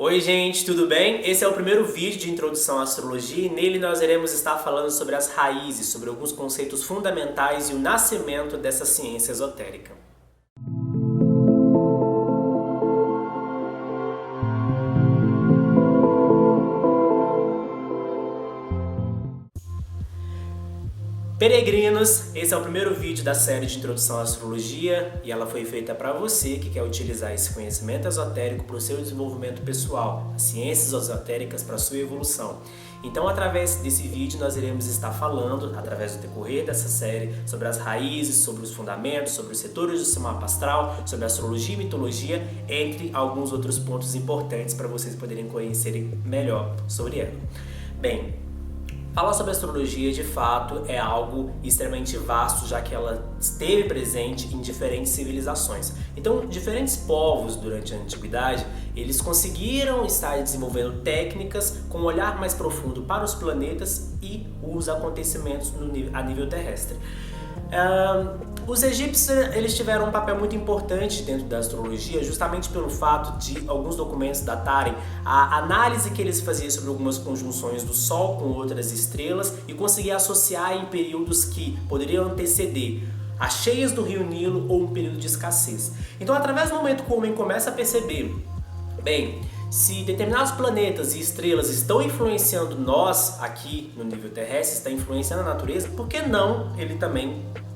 Oi gente, tudo bem? Esse é o primeiro vídeo de introdução à astrologia e nele nós iremos estar falando sobre as raízes, sobre alguns conceitos fundamentais e o nascimento dessa ciência esotérica. Peregrinos, esse é o primeiro vídeo da série de introdução à astrologia e ela foi feita para você que quer utilizar esse conhecimento esotérico para o seu desenvolvimento pessoal, as ciências esotéricas para a sua evolução. Então, através desse vídeo, nós iremos estar falando, através do decorrer dessa série, sobre as raízes, sobre os fundamentos, sobre os setores do seu mapa astral, sobre astrologia e mitologia, entre alguns outros pontos importantes para vocês poderem conhecerem melhor sobre ela. Bem, falar sobre astrologia, de fato, é algo extremamente vasto, já que ela esteve presente em diferentes civilizações. Então, diferentes povos, durante a antiguidade, eles conseguiram estar desenvolvendo técnicas com um olhar mais profundo para os planetas e os acontecimentos a nível terrestre. Os egípcios eles tiveram um papel muito importante dentro da astrologia, justamente pelo fato de alguns documentos datarem a análise que eles faziam sobre algumas conjunções do Sol com outras estrelas e conseguir associar em períodos que poderiam anteceder as cheias do Rio Nilo ou um período de escassez. Então, através do momento que o homem começa a perceber, bem, se determinados planetas e estrelas estão influenciando nós aqui no nível terrestre, está influenciando a natureza, por que não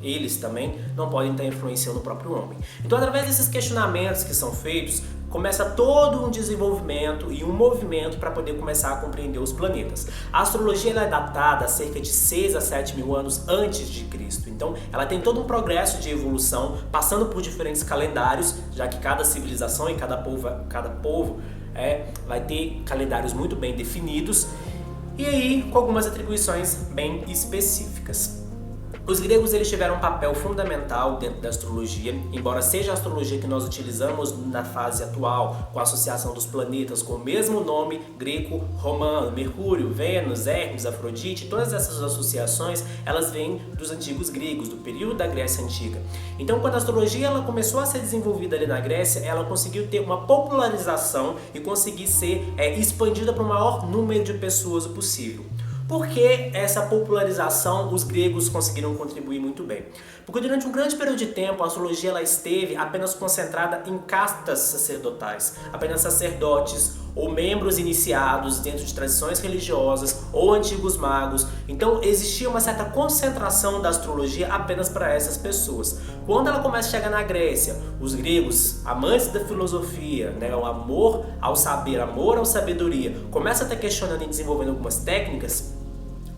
eles também não podem estar influenciando o próprio homem? Então, através desses questionamentos que são feitos, começa todo um desenvolvimento e um movimento para poder começar a compreender os planetas. A astrologia ela é datada a cerca de 6 a 7 mil anos antes de Cristo. Então, ela tem todo um progresso de evolução, passando por diferentes calendários, já que cada civilização e cada povo vai ter calendários muito bem definidos e aí com algumas atribuições bem específicas. Os gregos eles tiveram um papel fundamental dentro da astrologia, embora seja a astrologia que nós utilizamos na fase atual, com a associação dos planetas com o mesmo nome greco-romano, Mercúrio, Vênus, Hermes, Afrodite, todas essas associações elas vêm dos antigos gregos, do período da Grécia Antiga. Então, quando a astrologia ela começou a ser desenvolvida ali na Grécia, ela conseguiu ter uma popularização e conseguir ser expandida para o maior número de pessoas possível. Por que essa popularização os gregos conseguiram contribuir muito bem? Porque durante um grande período de tempo a astrologia ela esteve apenas concentrada em castas sacerdotais, apenas sacerdotes ou membros iniciados dentro de tradições religiosas ou antigos magos. Então existia uma certa concentração da astrologia apenas para essas pessoas. Quando ela começa a chegar na Grécia, os gregos, amantes da filosofia, o amor ao saber, amor à sabedoria, começa a estar questionando e desenvolvendo algumas técnicas,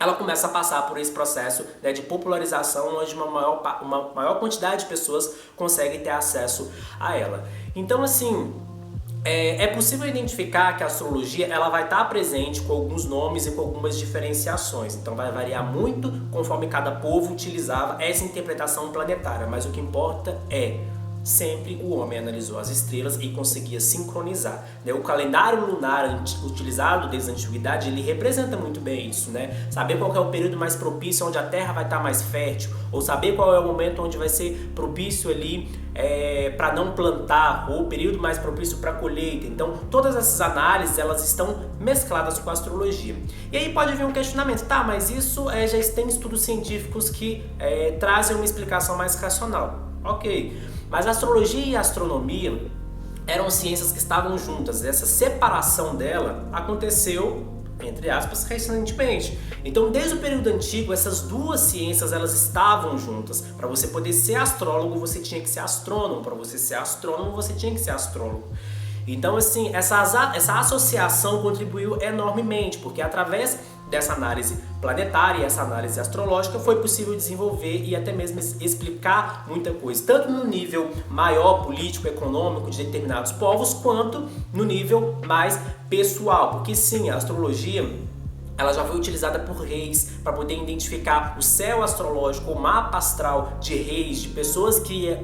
ela começa a passar por esse processo de popularização, onde uma maior quantidade de pessoas consegue ter acesso a ela. Então, assim, é possível identificar que a astrologia ela vai estar presente com alguns nomes e com algumas diferenciações. Então vai variar muito conforme cada povo utilizava essa interpretação planetária, mas o que importa é sempre o homem analisou as estrelas e conseguia sincronizar. O calendário lunar utilizado desde a antiguidade, ele representa muito bem isso, Saber qual é o período mais propício onde a terra vai estar mais fértil, ou saber qual é o momento onde vai ser propício ali para não plantar, ou o período mais propício para colheita. Então, todas essas análises, elas estão mescladas com a astrologia. E aí pode vir um questionamento, mas isso já tem estudos científicos que trazem uma explicação mais racional. Ok, mas a astrologia e a astronomia eram ciências que estavam juntas. Essa separação dela aconteceu, entre aspas, recentemente. Então, desde o período antigo, essas duas ciências elas estavam juntas. Para você poder ser astrólogo, você tinha que ser astrônomo. Para você ser astrônomo, você tinha que ser astrólogo. Então, assim, essa associação contribuiu enormemente, porque através dessa análise planetária e essa análise astrológica foi possível desenvolver e até mesmo explicar muita coisa, tanto no nível maior político, econômico de determinados povos, quanto no nível mais pessoal, porque sim, a astrologia ela já foi utilizada por reis para poder identificar o céu astrológico, o mapa astral de reis, de pessoas que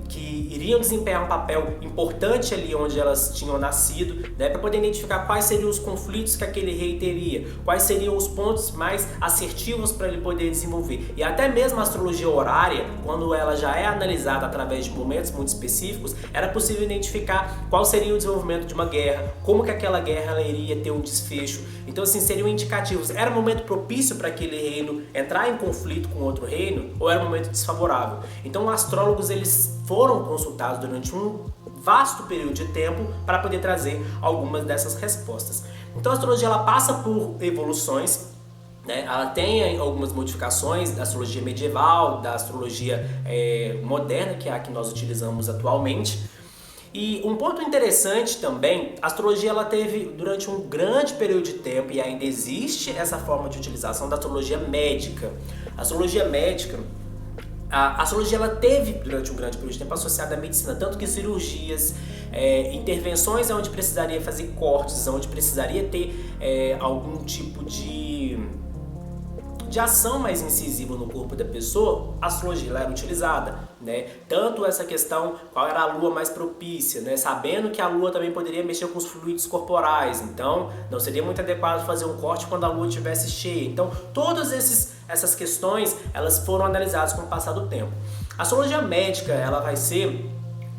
que iriam desempenhar um papel importante ali onde elas tinham nascido, né, para poder identificar quais seriam os conflitos que aquele rei teria, quais seriam os pontos mais assertivos para ele poder desenvolver. E até mesmo a astrologia horária, quando ela já é analisada através de momentos muito específicos, era possível identificar qual seria o desenvolvimento de uma guerra, como que aquela guerra ela iria ter um desfecho. Então, assim, seriam indicativos. Era um momento propício para aquele reino entrar em conflito com outro reino ou era um momento desfavorável? Então, astrólogos eles foram consultados durante um vasto período de tempo para poder trazer algumas dessas respostas. Então, a astrologia ela passa por evoluções, né? Ela tem algumas modificações da astrologia medieval, da astrologia moderna, que é a que nós utilizamos atualmente. E um ponto interessante também, a astrologia ela teve durante um grande período de tempo, e ainda existe essa forma de utilização da astrologia médica. A astrologia médica, a astrologia ela teve durante um grande período de tempo associada à medicina, tanto que cirurgias, intervenções onde precisaria fazer cortes, onde precisaria ter algum tipo de ação mais incisiva no corpo da pessoa, a astrologia ela era utilizada, né? Tanto essa questão, qual era a lua mais propícia, né? Sabendo que a lua também poderia mexer com os fluidos corporais, então não seria muito adequado fazer um corte quando a lua estivesse cheia. Então, todas essas questões, elas foram analisadas com o passar do tempo. A astrologia médica, ela vai ser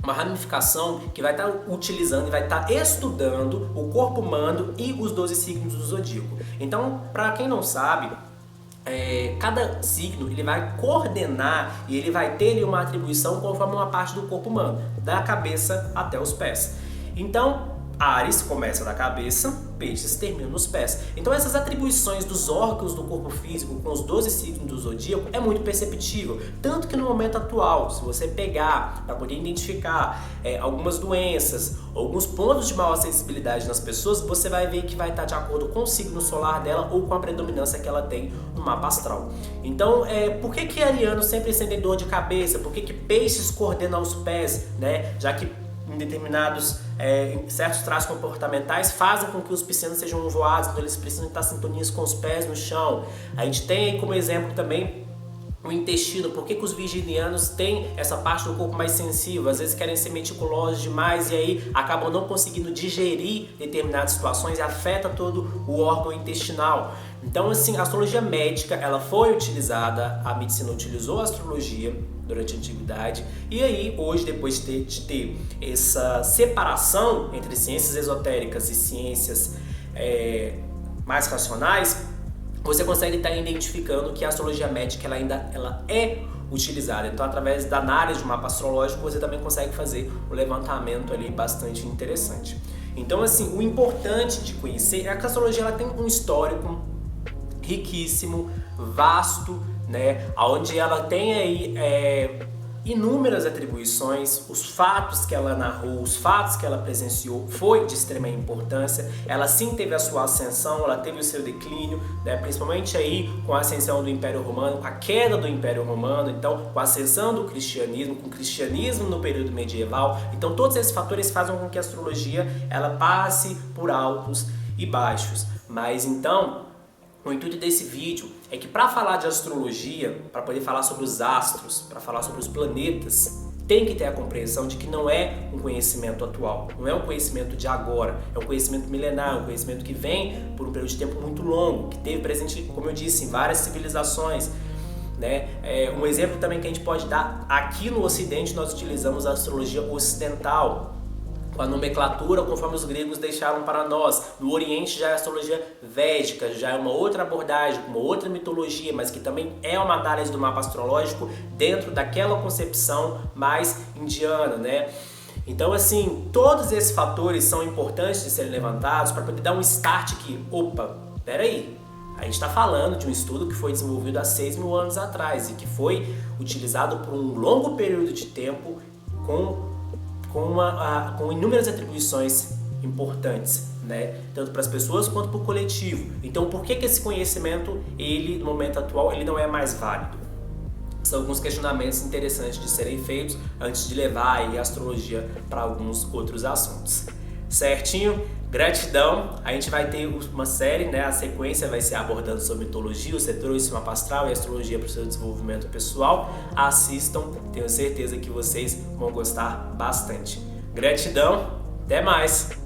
uma ramificação que vai estar utilizando e vai estar estudando o corpo humano e os 12 signos do zodíaco. Então, para quem não sabe, cada signo ele vai coordenar e ele vai ter ali uma atribuição conforme uma parte do corpo humano, da cabeça até os pés. Então, Áries começa da cabeça, Peixes termina nos pés. Então essas atribuições dos órgãos do corpo físico com os 12 signos do zodíaco é muito perceptível. Tanto que no momento atual, se você pegar para poder identificar algumas doenças, alguns pontos de maior sensibilidade nas pessoas, você vai ver que vai estar de acordo com o signo solar dela ou com a predominância que ela tem no mapa astral. Então, por que Ariano sempre sente dor de cabeça? Por que Peixes coordena os pés, né? Já que em determinados certos traços comportamentais fazem com que os piscianos sejam voados, então eles precisam estar sintonias com os pés no chão. A gente tem aí como exemplo também o intestino. Por que os virginianos têm essa parte do corpo mais sensível? Às vezes querem ser meticulosos demais e aí acabam não conseguindo digerir determinadas situações e afeta todo o órgão intestinal. Então, assim, a astrologia médica, ela foi utilizada, a medicina utilizou a astrologia durante a antiguidade, e aí hoje, depois de ter essa separação entre ciências esotéricas e ciências mais racionais, você consegue estar identificando que a astrologia médica ela é utilizada. Então, através da análise de mapa astrológico, você também consegue fazer um levantamento ali bastante interessante. Então, assim, o importante de conhecer é que a astrologia ela tem um histórico riquíssimo, vasto, né, onde ela tem aí inúmeras atribuições, os fatos que ela narrou, os fatos que ela presenciou foi de extrema importância. Ela sim teve a sua ascensão, ela teve o seu declínio, né, principalmente aí com a ascensão do Império Romano, com a queda do Império Romano, então com a ascensão do cristianismo, com o cristianismo no período medieval. Então todos esses fatores fazem com que a astrologia ela passe por altos e baixos. Mas então, o intuito desse vídeo é que para falar de astrologia, para poder falar sobre os astros, para falar sobre os planetas, tem que ter a compreensão de que não é um conhecimento atual, não é um conhecimento de agora, é um conhecimento milenar, um conhecimento que vem por um período de tempo muito longo, que teve presente, como eu disse, em várias civilizações, né? Um exemplo também que a gente pode dar, aqui no Ocidente nós utilizamos a astrologia ocidental, com a nomenclatura conforme os gregos deixaram para nós. No Oriente já é a astrologia védica, já é uma outra abordagem, uma outra mitologia, mas que também é uma análise do mapa astrológico dentro daquela concepção mais indiana, né? Então, assim, todos esses fatores são importantes de serem levantados para poder dar um start que, opa, peraí, a gente está falando de um estudo que foi desenvolvido há 6.000 anos atrás e que foi utilizado por um longo período de tempo com inúmeras atribuições importantes, né? Tanto para as pessoas quanto para o coletivo. Então, por que esse conhecimento, ele, no momento atual, ele não é mais válido? São alguns questionamentos interessantes de serem feitos antes de levar aí a astrologia para alguns outros assuntos. Certinho? Gratidão. A gente vai ter uma série, né? A sequência vai ser abordando sobre mitologia, o setor, o sistema astral e a astrologia para o seu desenvolvimento pessoal. Assistam, tenho certeza que vocês vão gostar bastante. Gratidão, até mais!